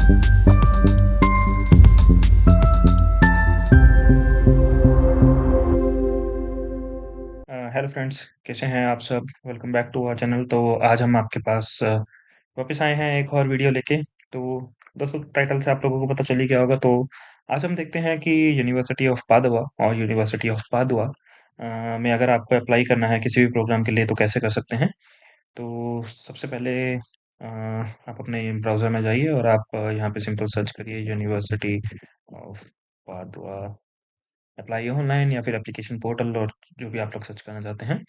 Hello friends, कैसे हैं आप सब? Welcome back to our channel. तो आज हम आपके पास वापस आए हैं एक और वीडियो लेके। तो दोस्तों, टाइटल से आप लोगों को पता चल ही गया होगा। तो आज हम देखते हैं कि यूनिवर्सिटी ऑफ पादुआ और यूनिवर्सिटी ऑफ पादुआ में अगर आपको अप्लाई करना है किसी भी प्रोग्राम के लिए तो कैसे कर सकते हैं। तो सबसे पहले आप अपने ब्राउज़र में जाइए और आप यहाँ पे सिंपल सर्च करिए university of Padua, apply online या फिर एप्लीकेशन पोर्टल, और जो भी आप लोग सर्च करना चाहते हैं।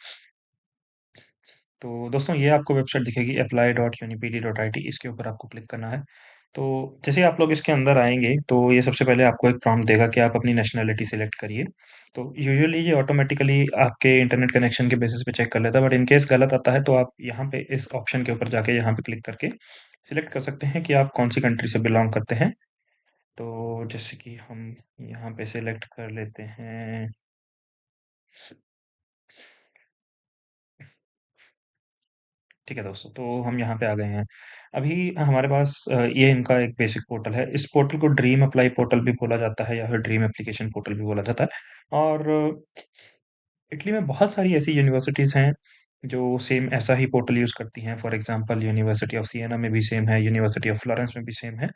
तो दोस्तों, ये आपको वेबसाइट दिखेगी apply.unipd.it, इसके ऊपर आपको क्लिक करना है। तो जैसे ही आप लोग इसके अंदर आएँगे तो ये सबसे पहले आपको एक प्रॉम्प्ट देगा कि आप अपनी नेशनैलिटी सिलेक्ट करिए। तो यूजुअली ये ऑटोमैटिकली आपके इंटरनेट कनेक्शन के बेसिस पे चेक कर लेता है, बट इन केस गलत आता है तो आप यहाँ पे इस ऑप्शन के ऊपर जाके यहाँ पे क्लिक करके सिलेक्ट कर सकते हैं कि आप कौन-सी कंट्री से बिलॉन्ग करते हैं। तो जैसे कि हम यहाँ पे सिलेक्ट कर लेते हैं। ठीक है दोस्तों, तो हम यहाँ पे आ गए हैं। अभी हमारे पास ये इनका एक बेसिक पोर्टल है। इस पोर्टल को ड्रीम अप्लाई पोर्टल भी बोला जाता है या फिर ड्रीम एप्लीकेशन पोर्टल भी बोला जाता है। और इटली में बहुत सारी ऐसी यूनिवर्सिटीज़ हैं, जो सेम ऐसा ही पोर्टल यूज़ करती हैं। For example university of Siena में भी सेम है, यूनिवर्सिटी ऑफ फ्लोरेंस में भी सेम है।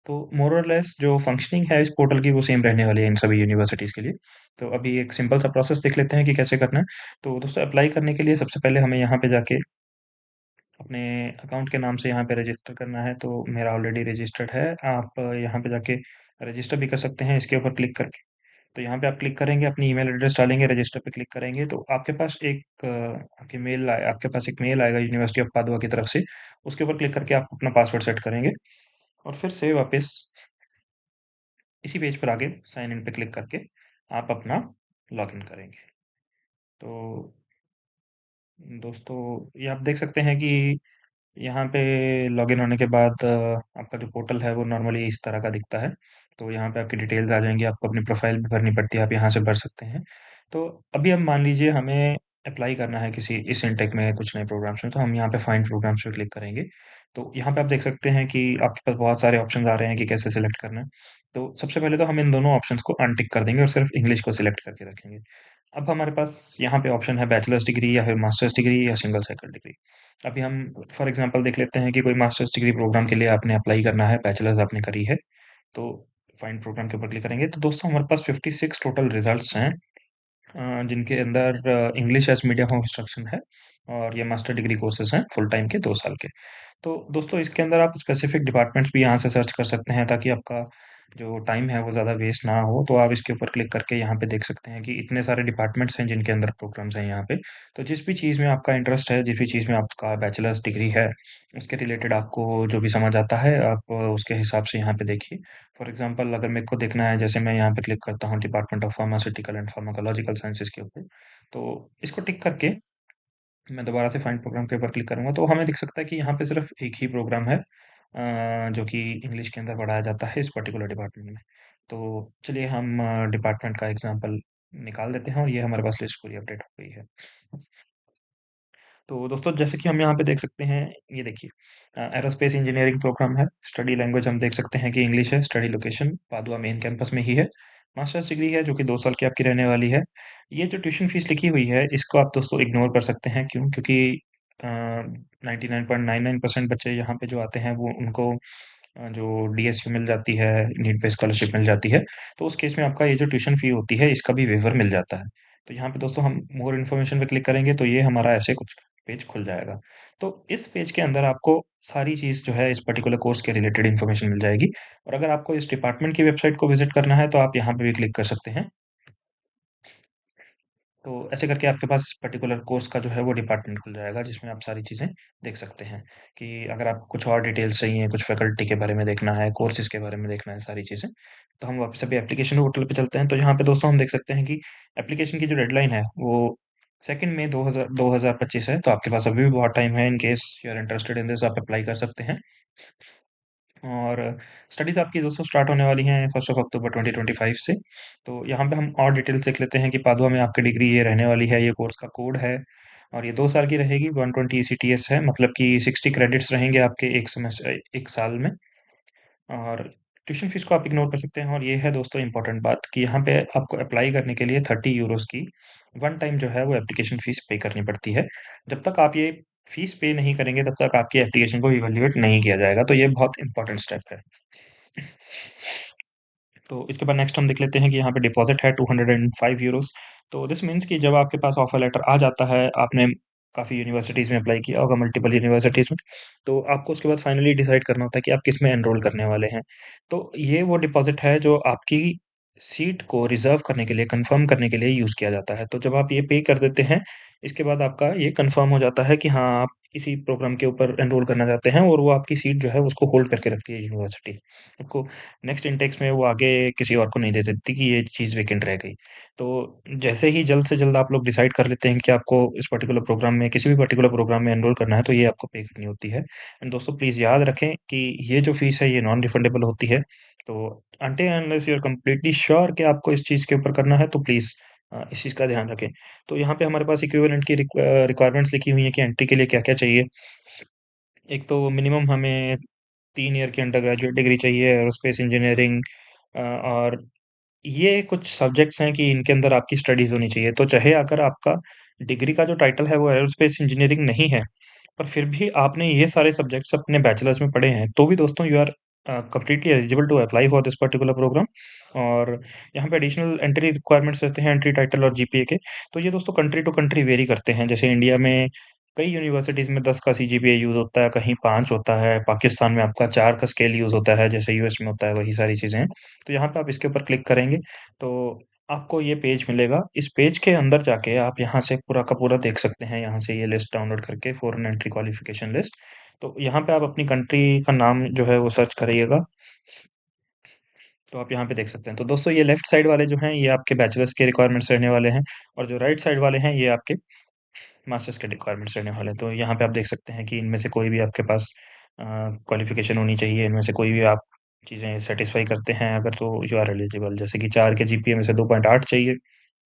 तो मोर और लेस जो फंक्शनिंग है इस पोर्टल की वो सेम रहने वाली है इन सभी यूनिवर्सिटीज़ के लिए। तो अभी एक सिंपल सा प्रोसेस देख लेते हैं कि कैसे करना है। तो दोस्तों, अप्लाई करने के लिए सबसे पहले हमें यहाँ पे जाके अपने अकाउंट के नाम से यहाँ पे रजिस्टर करना है। तो मेरा ऑलरेडी रजिस्टर्ड है। आप यहाँ पे जाके रजिस्टर भी कर सकते हैं इसके ऊपर क्लिक करके। तो यहाँ पे आप क्लिक करेंगे, अपनी ईमेल एड्रेस डालेंगे, रजिस्टर पे क्लिक करेंगे तो आपके पास आपके पास एक मेल आएगा यूनिवर्सिटी ऑफ पादुआ की तरफ से। उसके ऊपर क्लिक करके आप अपना पासवर्ड सेट करेंगे और फिर से वापस इसी पेज पर आके साइन इन पे क्लिक करके आप अपना लॉगिन करेंगे। तो दोस्तों, ये आप देख सकते हैं कि यहाँ पे लॉगिन होने के बाद आपका जो पोर्टल है वो नॉर्मली इस तरह का दिखता है। तो यहाँ पे आपकी डिटेल्स आ जाएँगी, आपको अपनी प्रोफ़ाइल भी भरनी पड़ती है, आप यहाँ से भर सकते हैं। तो अभी अब मान लीजिए हमें अप्लाई करना है किसी इस इनटेक में कुछ नए प्रोग्राम्स में, तो हम यहाँ पे फाइंड प्रोग्राम्स पे क्लिक करेंगे। तो यहाँ पे आप देख सकते हैं कि आपके पास बहुत सारे ऑप्शंस आ रहे हैं कि कैसे सिलेक्ट करना है। तो सबसे पहले तो हम इन दोनों ऑप्शंस को अनटिक कर देंगे और सिर्फ़ इंग्लिश को सिलेक्ट करके रखेंगे। अब हमारे पास यहाँ पे ऑप्शन है बैचलर्स डिग्री या फिर मास्टर्स डिग्री या सिंगल साइकिल डिग्री। अभी हम फॉर एग्ज़ाम्पल देख लेते हैं कि कोई मास्टर्स डिग्री प्रोग्राम के लिए आपने अप्लाई करना है, बैचलर्स आपने करी है, तो फाइंड प्रोग्राम के ऊपर क्लिक करेंगे। तो दोस्तों, हमारे पास 56 टोटल रिज़ल्ट्स हैं, जिनके अंदर English as medium of instruction है और ये मास्टर डिग्री कोर्सेज़ हैं फुल टाइम के 2 साल के। तो दोस्तों, इसके अंदर आप स्पेसिफ़िक डिपार्टमेंट्स भी यहाँ से सर्च कर सकते हैं ताकि आपका जो टाइम है वो ज़्यादा वेस्ट ना हो। तो आप इसके ऊपर क्लिक करके यहाँ पे देख सकते हैं कि इतने सारे डिपार्टमेंट्स हैं जिनके अंदर प्रोग्राम्स हैं यहाँ पे। तो जिस भी चीज़ में आपका इंटरेस्ट है, जिस भी चीज़ में आपका बैचलर्स डिग्री है, उसके रिलेटेड आपको जो भी समझ आता है आप उसके हिसाब से यहाँ पे देखिए। फॉर एग्ज़ाम्पल अगर मेरे को देखना है, जैसे मैं यहाँ पे क्लिक करता हूँ department of pharmaceutical and pharmacological sciences के ऊपर, तो इसको टिक करके मैं दोबारा से फाइंड प्रोग्राम के ऊपर क्लिक करूँगा तो हमें दिख सकता है कि यहाँ पे सिर्फ़ एक ही प्रोग्राम है, जो कि इंग्लिश के अंदर पढ़ाया जाता है इस पर्टिकुलर डिपार्टमेंट में। तो चलिए हम डिपार्टमेंट का एग्ज़ाम्पल निकाल देते हैं और ये हमारे पास लिस्ट पूरी अपडेट हो गई है। तो दोस्तों, जैसे कि हम यहाँ पे देख सकते हैं, ये देखिए एरोस्पेस इंजीनियरिंग प्रोग्राम है। स्टडी लैंग्वेज हम देख सकते हैं कि इंग्लिश है। Study location Padua main campus में ही है। मास्टर्स डिग्री है जो कि 2 साल की आपकी रहने वाली है। ये जो ट्यूशन फीस लिखी हुई है इसको आप दोस्तों इग्नोर कर सकते हैं। क्यों? क्योंकि 99.99% बच्चे यहाँ पे जो आते हैं वो उनको जो डीएसयू मिल जाती है, नीट पे स्कॉलरशिप मिल जाती है। तो उस केस में आपका ये जो ट्यूशन फी होती है इसका भी वेवर मिल जाता है। तो यहाँ पे दोस्तों हम मोर इन्फॉर्मेशन पे क्लिक करेंगे तो ये हमारा ऐसे कुछ पेज खुल जाएगा। तो इस पेज के अंदर आपको सारी चीज़ जो है इस पर्टिकुलर कोर्स के रिलेटेड इन्फॉर्मेशन मिल जाएगी। और अगर आपको इस डिपार्टमेंट की वेबसाइट को विज़िट करना है तो आप यहाँ पे भी क्लिक कर सकते हैं। तो ऐसे करके आपके पास इस पर्टिकुलर कोर्स का जो है वो डिपार्टमेंट खुल जाएगा जिसमें आप सारी चीज़ें देख सकते हैं कि अगर आपको कुछ और डिटेल्स चाहिए, कुछ फैकल्टी के बारे में देखना है, कोर्सेज़ के बारे में देखना है, सारी चीज़ें, तो हम वापस अभी एप्लीकेशन पोर्टल पे चलते हैं। तो यहाँ पे दोस्तों हम देख सकते हैं कि एप्लीकेशन की जो डेडलाइन है वो 2 मई 2025 है। तो आपके पास अभी भी बहुत टाइम है। In case you are interested in this, आप अप्लाई कर सकते हैं। और स्टडीज़ आपकी दोस्तों स्टार्ट होने वाली हैं 1st ऑफ अक्टूबर 2025 से। तो यहाँ पे हम और डिटेल्स देख लेते हैं कि पादुआ में आपकी डिग्री ये रहने वाली है, ये कोर्स का कोड है और ये 2 साल की रहेगी। 120 ईसीटीएस है, मतलब कि 60 क्रेडिट्स रहेंगे आपके 1 साल में। और ट्यूशन फीस को आप इग्नोर कर सकते हैं और ये है दोस्तों इम्पोर्टेंट बात कि यहाँ पे आपको अप्लाई करने के लिए 30 यूरोज़ की वन टाइम जो है वो एप्लीकेशन फीस पे करनी पड़ती है। जब तक आप ये फीस पे नहीं करेंगे तब तक आपकी एप्लीकेशन को इवैल्यूएट नहीं किया जाएगा, तो ये बहुत इम्पोर्टेंट स्टेप है। तो इसके बाद नेक्स्ट हम देख लेते हैं कि यहाँ पे डिपॉज़िट है 205 यूरोज़। तो दिस मीन्स कि जब आपके पास ऑफ़र लेटर आ जाता है, आपने काफ़ी यूनिवर्सिटीज़ में अप्लाई किया होगा, मल्टीपल यूनिवर्सिटीज़ में, तो आपको उसके बाद फाइनली डिसाइड करना होता है कि आप किसमें एनरोल करने वाले हैं। तो ये वो डिपॉज़िट है जो आपकी सीट को रिज़र्व करने के लिए, कन्फर्म करने के लिए यूज़ किया जाता है। तो जब आप ये पे कर देते हैं, इसके बाद आपका ये कन्फर्म हो जाता है कि हाँ, आप इसी प्रोग्राम के ऊपर एनरोल करना चाहते हैं और वो आपकी सीट जो है उसको होल्ड करके रखती है यूनिवर्सिटी। आपको नेक्स्ट इंटेक्स में वो आगे किसी और को नहीं दे सकती कि ये चीज़ वैकेंट रह गई। तो जैसे ही जल्द से जल्द आप लोग डिसाइड कर लेते हैं कि आपको इस पर्टिकुलर प्रोग्राम में किसी भी पर्टिकुलर प्रोग्राम में एनरोल करना है, तो ये आपको पे करनी होती है। एंड दोस्तों प्लीज़ याद रखें कि ये जो फ़ीस है ये नॉन रिफंडेबल होती है। तो until unless you are completely sure कि आपको इस चीज़ के ऊपर करना है तो प्लीज़ इस चीज़ का ध्यान रखें। तो यहाँ पे हमारे पास इक्विवेलेंट की रिक्वायरमेंट्स लिखी हुई हैं कि एंट्री के लिए क्या-क्या चाहिए। एक तो मिनिमम हमें 3 ईयर की अंडर ग्रेजुएट डिग्री चाहिए एयरोस्पेस इंजीनियरिंग और ये कुछ सब्जेक्ट्स हैं कि इनके अंदर आपकी स्टडीज़ होनी चाहिए। तो चाहे अगर आपका डिग्री का जो टाइटल है वो एयरोस्पेस इंजीनियरिंग नहीं है, पर फिर भी आपने ये सारे सब्जेक्ट्स अपने बैचलर्स में पढ़े हैं, तो भी दोस्तों you are completely eligible to apply for this particular program. और यहाँ पे एडिशनल एंट्री रिक्वायरमेंट्स रहते हैं एंट्री टाइटल और जीपीए के। तो ये दोस्तों कंट्री टू कंट्री वेरी करते हैं। जैसे इंडिया में कई यूनिवर्सिटीज़ में 10 का सीजीपीए यूज़ होता है, कहीं 5 होता है, पाकिस्तान में आपका 4 का स्केल यूज़ होता है, जैसे यूएस में होता है, वही सारी चीज़ें हैं। तो यहाँ पे आप इसके ऊपर क्लिक करेंगे, तो आपको ये पेज मिलेगा। इस पेज के अंदर जाके आप यहाँ से पूरा का पूरा देख सकते हैं, यहाँ से ये लिस्ट डाउनलोड करके फॉरेन एंट्री क्वालिफिकेशन लिस्ट। तो यहाँ पे आप अपनी कंट्री का नाम जो है वो सर्च करिएगा, तो आप यहाँ पे देख सकते हैं। तो दोस्तों ये लेफ्ट साइड वाले जो हैं, ये आपके बैचलर्स के रिक्वायरमेंट्स रहने वाले हैं और जो राइट साइड वाले हैं, ये आपके मास्टर्स के रिक्वायरमेंट्स रहने वाले हैं। तो यहाँ पे आप देख सकते हैं कि इनमें से कोई भी आपके पास क्वालिफ़िकेशन होनी चाहिए, इनमें से कोई भी आप चीज़ें सैटिस्फाई करते हैं अगर तो यू आर एलिजिबल। जैसे कि 4 के जीपीए में से 2.8 चाहिए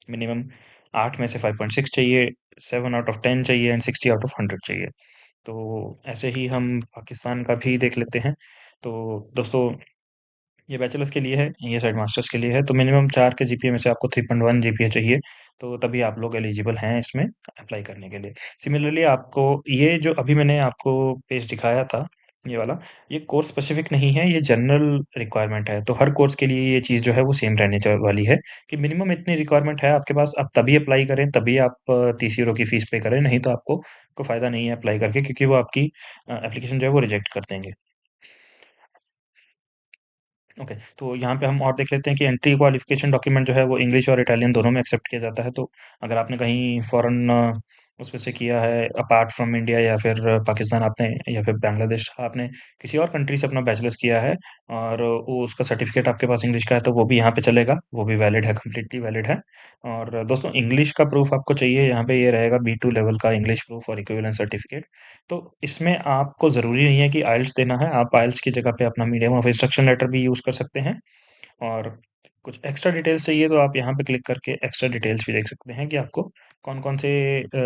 मिनिमम, 8 में से 5.6 चाहिए, 7 आउट ऑफ 10 चाहिए एंड 60 आउट ऑफ 100 चाहिए। तो ऐसे ही हम पाकिस्तान का भी देख लेते हैं। तो दोस्तों ये बैचलर्स के लिए है, ये साइड मास्टर्स के लिए है, तो मिनिमम 4 के जीपीए में से आपको 3.1 जीपीए चाहिए, तो तभी आप लोग एलिजिबल हैं इसमें अप्लाई करने के लिए। सिमिलरली आपको ये जो अभी मैंने आपको पेज दिखाया था, ये वाला, ये कोर्स स्पेसिफिक नहीं है, ये जनरल रिक्वायरमेंट है, तो हर कोर्स के लिए ये चीज़ जो है वो सेम रहने वाली है कि मिनिमम इतनी रिक्वायरमेंट है आपके पास, आप तभी अप्लाई करें, तभी आप 30 यूरो की फीस पे करें, नहीं तो आपको कोई फ़ायदा नहीं है अप्लाई करके क्योंकि वो आपकी एप्लीकेशन जो है वो रिजेक्ट कर देंगे। ओके, तो यहाँ पे हम और देख लेते हैं कि एंट्री क्वालिफ़िकेशन डॉक्यूमेंट जो है वो इंग्लिश और इटालियन दोनों में एक्सेप्ट किया जाता है। तो अगर आपने कहीं फ़ॉरेन उसमें से किया है अपार्ट फ्रॉम इंडिया या फिर पाकिस्तान आपने या फिर बांग्लादेश आपने किसी और कंट्री से अपना बैचलर्स किया है और वो उसका सर्टिफ़िकेट आपके पास इंग्लिश का है तो वो भी यहाँ पे चलेगा, वो भी वैलिड है, कंप्लीटली वैलिड है। और दोस्तों इंग्लिश का प्रूफ़ आपको चाहिए, यहाँ पे ये रहेगा बी2 लेवल का इंग्लिश प्रूफ़ और इक्विवेलेंट सर्टिफ़िकेट। तो इसमें आपको ज़रूरी नहीं है कि आइल्स देना है, आप आइल्स की जगह पे अपना मीडियम ऑफ इंस्ट्रक्शन लेटर भी यूज़ कर सकते हैं और कुछ एक्स्ट्रा डिटेल्स चाहिए तो आप यहाँ पे क्लिक करके एक्स्ट्रा डिटेल्स भी देख सकते हैं कि आपको कौन-कौन से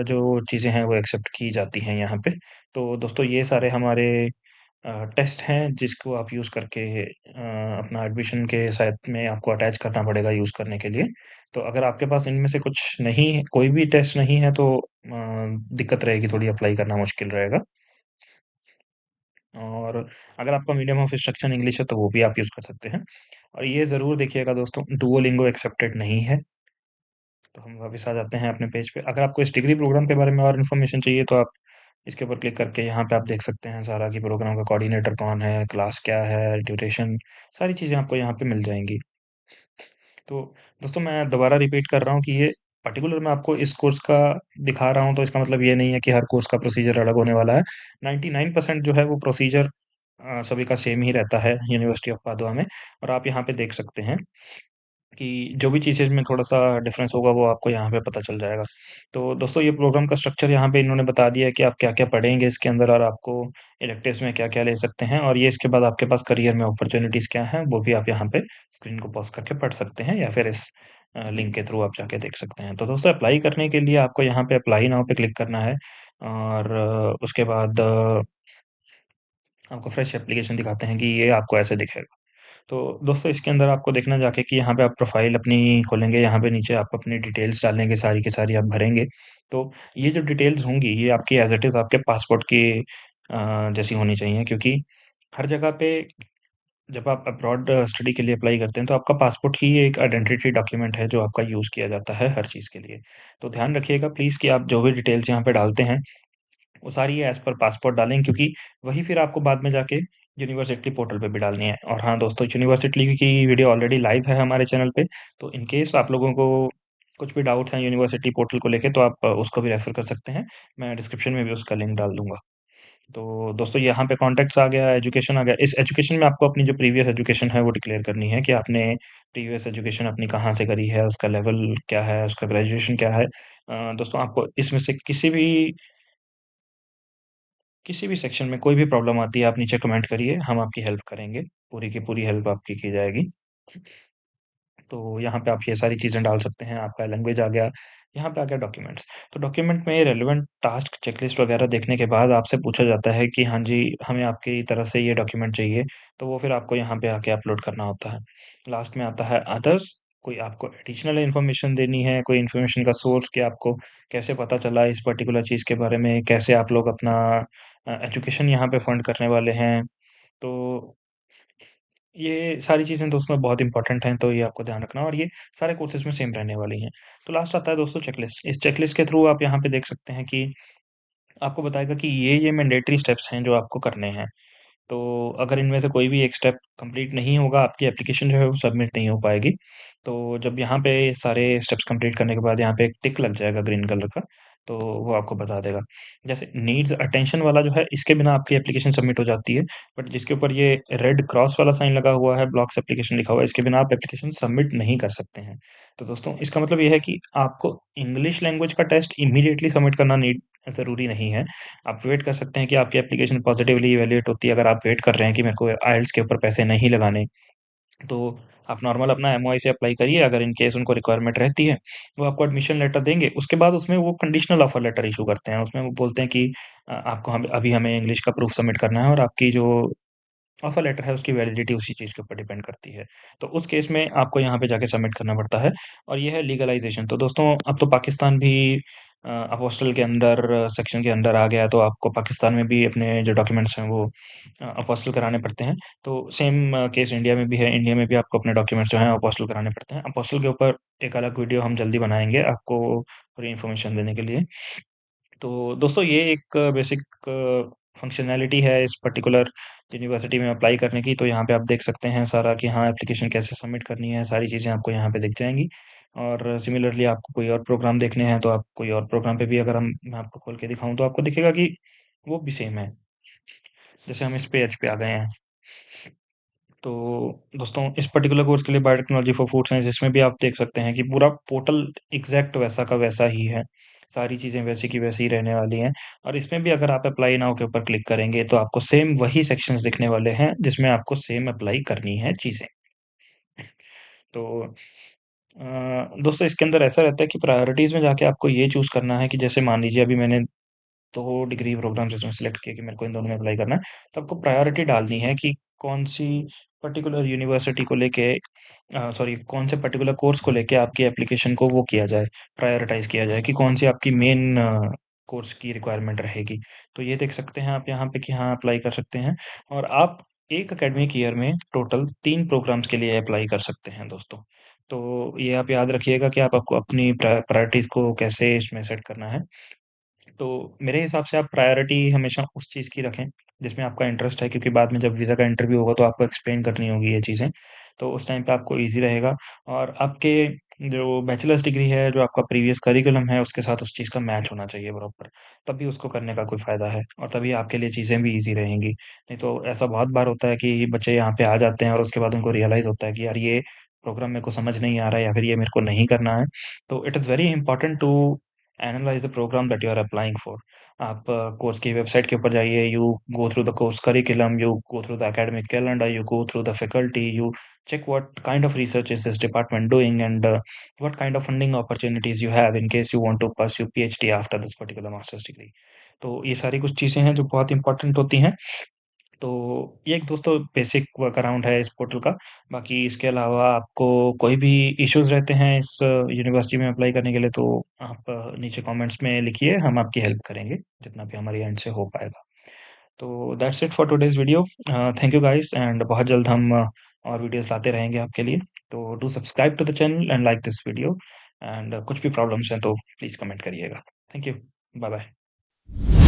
जो चीज़ें हैं वो एक्सेप्ट की जाती हैं यहाँ पे। तो दोस्तों ये सारे हमारे टेस्ट हैं जिसको आप यूज़ करके अपना एडमिशन के साथ में आपको अटैच करना पड़ेगा यूज़ करने के लिए। तो अगर आपके पास इनमें से कुछ नहीं है कोई भी टेस्ट नहीं है तो दिक्कत रहेगी थोड़ी अप्लाई करना मुश्किल रहेगा। और अगर आपका मीडियम ऑफ इंस्ट्रक्शन इंग्लिश है तो वो भी आप यूज़ कर सकते हैं। और ये ज़रूर देखिएगा दोस्तों डुओलिंगो एक्सेप्टेड नहीं है। तो हम वापस आ जाते हैं अपने पेज पे। अगर आपको इस डिग्री प्रोग्राम के बारे में और इन्फॉर्मेशन चाहिए तो आप इसके ऊपर क्लिक करके यहाँ पे आप देख सकते हैं सारा कि प्रोग्राम का कोऑर्डिनेटर कौन है, क्लास क्या है, ड्यूरेशन सारी चीज़ें आपको यहाँ पे मिल जाएँगी। तो दोस्तों मैं दोबारा रिपीट कर रहा हूँ कि ये पर्टिकुलर मैं आपको इस कोर्स का दिखा रहा हूँ तो इसका मतलब ये नहीं है कि हर कोर्स का प्रोसीजर अलग होने वाला है। 99% जो है वो प्रोसीजर सभी का सेम ही रहता है यूनिवर्सिटी ऑफ पादुआ में और आप यहाँ पे देख सकते हैं कि जो भी चीज़ें में थोड़ा-सा डिफ़रेंस होगा वो आपको यहाँ पे पता चल जाएगा। तो दोस्तों ये प्रोग्राम का स्ट्रक्चर यहाँ पे इन्होंने बता दिया है कि आप क्या-क्या पढ़ेंगे इसके अंदर और आपको इलेक्टिव्स में क्या-क्या ले सकते हैं और ये इसके बाद आपके पास करियर में अपॉर्च्युनिटीज़ क्या हैं, वो भी आप यहाँ पे स्क्रीन को पॉज़ करके पढ़ सकते हैं या फिर इस लिंक के थ्रू आप जाके देख सकते हैं। तो दोस्तों अप्लाई करने के लिए आपको यहाँ पे अप्लाई नाउ पे क्लिक करना है और उसके बाद आपको फ्रेश एप्लीकेशन दिखाते हैं कि ये आपको ऐसे दिखेगा। तो दोस्तों इसके अंदर आपको देखना जाके कि यहाँ पे आप प्रोफ़ाइल अपनी खोलेंगे, यहाँ पे नीचे आप अपनी डिटेल्स डालेंगे, सारी की सारी आप भरेंगे। तो ये जो डिटेल्स होंगी, ये आपकी एज़ इट इज़ आपके पासपोर्ट की जैसी होनी चाहिए, क्योंकि हर जगह पे जब आप अब्रॉड स्टडी के लिए अप्लाई करते हैं, तो आपका पासपोर्ट ही एक आइडेंटिटी डॉक्यूमेंट है, जो आपका यूज़ किया जाता है हर चीज़ के लिए। तो ध्यान रखिएगा प्लीज़ कि आप जो भी डिटेल्स यहाँ पे डालते हैं, वो सारी एज़ पर पासपोर्ट डालें, क्योंकि वही फिर आपको बाद में जाके यूनिवर्सिटी पोर्टल पे भी डालनी है। और हाँ दोस्तों, यूनिवर्सिटी की वीडियो ऑलरेडी लाइव है हमारे चैनल पे, तो इन केस आप लोगों को कुछ भी डाउट्स हैं यूनिवर्सिटी पोर्टल को लेके, तो आप उसको भी रेफ़र कर सकते हैं। मैं डिस्क्रिप्शन में भी उसका लिंक डाल दूँगा। तो दोस्तों यहाँ पे कॉन्टैक्ट्स आ गया, एजुकेशन आ गया। इस एजुकेशन में आपको अपनी जो प्रीवियस एजुकेशन है वो डिक्लेयर करनी है कि आपने प्रीवियस एजुकेशन अपनी कहाँ से करी है, उसका लेवल क्या है, उसका ग्रेजुएशन क्या है। दोस्तों आपको इसमें से किसी भी सेक्शन में कोई भी प्रॉब्लम आती है, आप नीचे कमेंट करिए, हम आपकी हेल्प करेंगे। पूरी की पूरी हेल्प आपकी की जाएगी। तो यहाँ पे आप ये सारी चीज़ें डाल सकते हैं, आपका लैंग्वेज आ गया, यहाँ पे आ गया डॉक्यूमेंट्स। तो डॉक्यूमेंट में रेलेवेंट टास्क चेकलिस्ट वगैरह देखने के बाद आपसे पूछा जाता है कि हाँ जी, हमें आपकी तरफ से ये डॉक्यूमेंट चाहिए, तो वो फिर आपको यहाँ पे आके अपलोड करना होता है। लास्ट में आता है अदर्स, कोई आपको एडिशनल इन्फॉर्मेशन देनी है, कोई इन्फॉर्मेशन का सोर्स कि आपको कैसे पता चला इस पर्टिकुलर चीज़ के बारे में, कैसे आप लोग अपना एजुकेशन यहाँ पे फंड करने वाले हैं। तो ये सारी चीज़ें दोस्तों बहुत इम्पोर्टेंट हैं, तो ये आपको ध्यान रखना, और ये सारे कोर्सेज़ में सेम रहने वाली हैं। तो लास्ट आता है दोस्तों चेकलिस्ट। इस चेकलिस्ट के थ्रू आप यहाँ पे देख सकते हैं कि आपको बताएगा कि ये मैंडेटरी स्टेप्स हैं जो आपको करने हैं। तो अगर इनमें से कोई भी एक स्टेप कंप्लीट नहीं होगा, आपकी एप्लीकेशन जो है वो सबमिट नहीं हो पाएगी। तो जब यहाँ पे सारे स्टेप्स कंप्लीट करने के बाद यहाँ पे एक टिक लग जाएगा ग्रीन कलर का, तो वो आपको बता देगा। जैसे नीड्स अटेंशन वाला जो है, इसके बिना आपकी एप्लीकेशन सबमिट हो जाती है। बट जिसके ऊपर ये रेड क्रॉस वाला साइन लगा हुआ है, ब्लॉक्स एप्लीकेशन लिखा हुआ है, इसके बिना आप एप्लीकेशन सबमिट नहीं कर सकते हैं। तो दोस्तों इसका मतलब ये है कि आपको इंग्लिश लैंग्वेज का टेस्ट इमीडिएटली सबमिट करना नीड ज़रूरी नहीं है। आप वेट कर सकते हैं कि आपकी एप्लीकेशन पॉजिटिवली इवैल्यूएट होती है। अगर आप वेट कर रहे हैं कि मेरे को आईएलटीएस के ऊपर पैसे नहीं लगाने, तो आप नॉर्मल अपना एमओआई से अप्लाई करिए। अगर इन केस उनको रिक्वायरमेंट रहती है, वो आपको एडमिशन लेटर देंगे। उसके बाद उसमें वो कंडीशनल ऑफर लेटर इश्यू करते हैं। उसमें वो बोलते हैं कि आपको हम अभी हमें इंग्लिश का प्रूफ सबमिट करना है, और आपकी जो ऑफर लेटर है उसकी वैलिडिटी उसी चीज़ के ऊपर डिपेंड करती है। तो उस केस में आपको यहाँ पे जाके सबमिट करना पड़ता है, और ये है लीगलाइज़ेशन। तो दोस्तों अब तो पाकिस्तान भी अपोस्टल के अंडर सेक्शन के अंडर आ गया है, तो आपको पाकिस्तान में भी अपने जो डॉक्यूमेंट्स हैं वो अपोस्टल कराने पड़ते हैं। तो सेम केस इंडिया में भी है। इंडिया में भी आपको अपने डॉक्यूमेंट्स जो हैं अपोस्टल कराने पड़ते हैं। अपोस्टल के ऊपर एक अलग वीडियो हम जल्दी बनाएँगे आपको पूरी इन्फॉर्मेशन देने के लिए। तो दोस्तों ये एक बेसिक फंक्शनैलिटी है इस पर्टिकुलर यूनिवर्सिटी में अप्लाई करने की। तो यहाँ पे आप देख सकते हैं सारा कि हाँ, एप्लीकेशन कैसे सबमिट करनी है, सारी चीज़ें आपको यहाँ पे दिख जाएँगी। और सिमिलरली आपको कोई और प्रोग्राम देखने हैं, तो आप कोई और प्रोग्राम पे भी अगर हम मैं आपको खोल के दिखाऊँ, तो आपको दिखेगा कि वो भी सेम है। जैसे हम इस पेज पे आ गए हैं। तो दोस्तों इस पर्टिकुलर कोर्स के लिए बायोटेक्नोलॉजी फॉर फूड साइंस, इसमें भी आप देख सकते हैं कि पूरा पोर्टल एग्ज़ैक्ट वैसा का वैसा ही है। सारी चीज़ें वैसी की वैसी ही रहने वाली हैं, और इसमें भी अगर आप अप्लाई नाउ के ऊपर क्लिक करेंगे, तो आपको सेम वही सेक्शंस दिखने वाले हैं, जिसमें आपको सेम अप्लाई करनी है चीज़ें। तो दोस्तों इसके अंदर ऐसा रहता है कि प्रायोरिटीज़ में जाके आपको ये चूज़ करना है कि जैसे मान लीजिए अभी मैंने 2 डिग्री प्रोग्राम्स इसमें सिलेक्ट किए कि मेरे को इन दोनों में अप्लाई करना है, तो आपको प्रायोरिटी डालनी है कि कौन-सी पर्टिकुलर यूनिवर्सिटी को लेके सॉरी कौन से पर्टिकुलर कोर्स को लेके आपकी एप्लीकेशन को वो किया जाए, प्रायोरिटाइज़ किया जाए कि कौन-सी आपकी मेन कोर्स की रिक्वायरमेंट रहेगी। तो ये देख सकते हैं आप यहाँ पे कि हाँ, अप्लाई कर सकते हैं, और आप एक एकेडमिक ईयर में टोटल 3 प्रोग्राम्स के लिए अप्लाई कर सकते हैं दोस्तों। तो ये आप याद रखिएगा कि आप आपको अपनी प्रायोरिटीज़ को कैसे इसमें सेट करना है। तो मेरे हिसाब से आप प्रायोरिटी हमेशा उस चीज़ की रखें, जिसमें आपका इंटरेस्ट है, क्योंकि बाद में जब वीज़ा का इंटरव्यू होगा, तो आपको एक्सप्लेन करनी होगी ये चीज़ें। तो उस टाइम पे आपको ईज़ी रहेगा, और आपके जो बैचलर्स डिग्री है, जो आपका प्रीवियस करिकुलम है, उसके साथ उस चीज़ का मैच होना चाहिए प्रॉपर। तभी उसको करने का कोई फ़ायदा है, और तभी आपके लिए चीज़ें भी ईज़ी रहेंगी। नहीं तो ऐसा बहुत बार होता है कि बच्चे यहाँ पे आ जाते हैं, और उसके बाद उनको रियलाइज़ होता है कि यार ये प्रोग्राम मेरे को समझ नहीं आ रहा है, या फिर ये मेरे को नहीं करना है। तो it is very important to analyze the program that you are applying for. आप कोर्स की वेबसाइट के ऊपर जाइए, you go through the course curriculum, you go through the academic calendar, you go through the faculty, you check what kind of research is this department doing, and what kind of funding opportunities you have in case you want to pursue PhD after this particular master's degree. तो ये सारी कुछ चीज़ें हैं जो बहुत important होती हैं। तो ये एक दोस्तों बेसिक वर्क अराउंड है इस पोर्टल का। बाकी इसके अलावा आपको कोई भी इश्यूज रहते हैं इस यूनिवर्सिटी में अप्लाई करने के लिए, तो आप नीचे कमेंट्स में लिखिए, हम आपकी हेल्प करेंगे जितना भी हमारी एंड से हो पाएगा। तो that's it for today's video. Thank you guys, and बहुत जल्द हम और वीडियोस लाते रहेंगे आपके लिए। तो do subscribe to the channel and like this video, and कुछ भी प्रॉब्लम्स हैं तो प्लीज़ कमेंट करिएगा। Thank you. Bye bye.